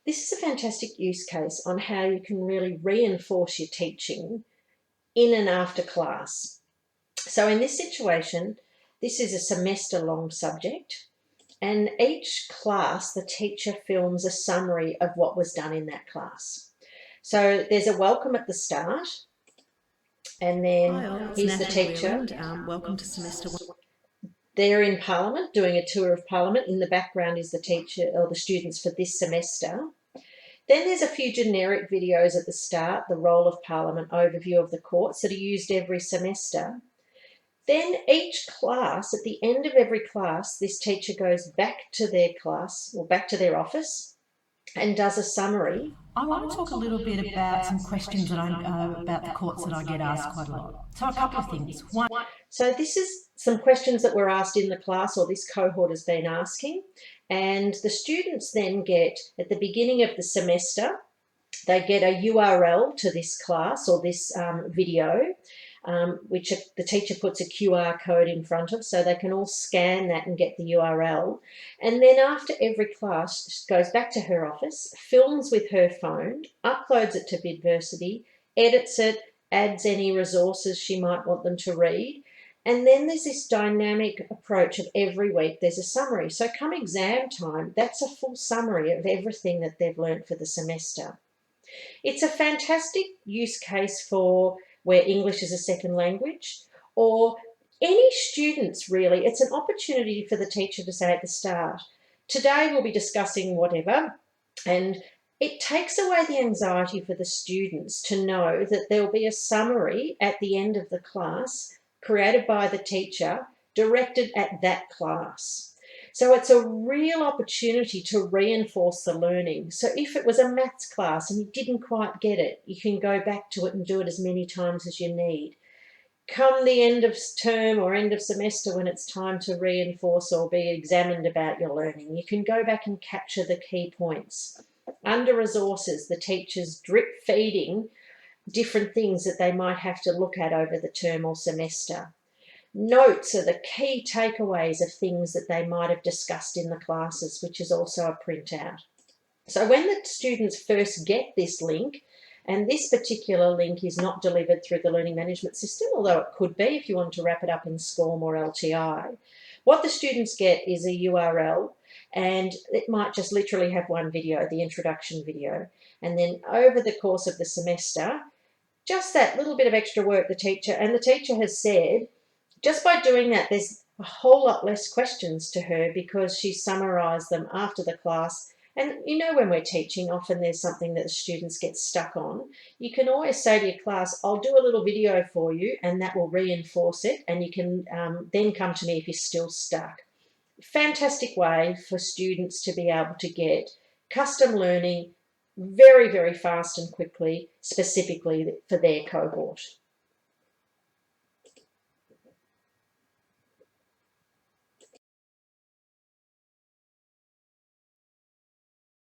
This is a fantastic use case on how you can really reinforce your teaching in and after class. So in this situation, this is a semester-long subject, and each class, the teacher films a summary of what was done in that class. So there's a welcome at the start, and then Hi all, it's here's the Natalie teacher. Leland. Welcome to semester 1. They're in Parliament doing a tour of Parliament. In the background is the teacher or the students for this semester. Then there's a few generic videos at the start, the role of Parliament, overview of the courts that are used every semester. Then each class, at the end of every class, this teacher goes back to their class or back to their office and does a summary. I want to talk a little bit about some questions that about the courts that I get asked quite a lot. So a couple of things. One, So this is some questions that were asked in the class, or this cohort has been asking, and the students then get, at the beginning of the semester, they get a URL to this class or this video, which the teacher puts a QR code in front of, so they can all scan that and get the URL. And then after every class, she goes back to her office, films with her phone, uploads it to VidVersity, edits it, adds any resources she might want them to read. And then there's this dynamic approach of every week there's a summary. So come exam time, that's a full summary of everything that they've learned for the semester. It's a fantastic use case for where English is a second language, or any students really. It's an opportunity for the teacher to say at the start, today we'll be discussing whatever, and it takes away the anxiety for the students to know that there'll be a summary at the end of the class created by the teacher directed at that class. So it's a real opportunity to reinforce the learning. So if it was a maths class and you didn't quite get it, you can go back to it and do it as many times as you need. Come the end of term or end of semester, when it's time to reinforce or be examined about your learning, you can go back and capture the key points. Under resources, the teachers drip feeding different things that they might have to look at over the term or semester. Notes are the key takeaways of things that they might have discussed in the classes, which is also a printout. So when the students first get this link, and this particular link is not delivered through the learning management system, although it could be if you want to wrap it up in SCORM or LTI, what the students get is a URL, and it might just literally have one video, the introduction video. And then over the course of the semester, just that little bit of extra work the teacher has said, just by doing that, there's a whole lot less questions to her because she summarised them after the class. And you know, when we're teaching, often there's something that the students get stuck on. You can always say to your class, I'll do a little video for you, and that will reinforce it, and you can then come to me if you're still stuck. Fantastic way for students to be able to get custom learning very, very fast and quickly, specifically for their cohort.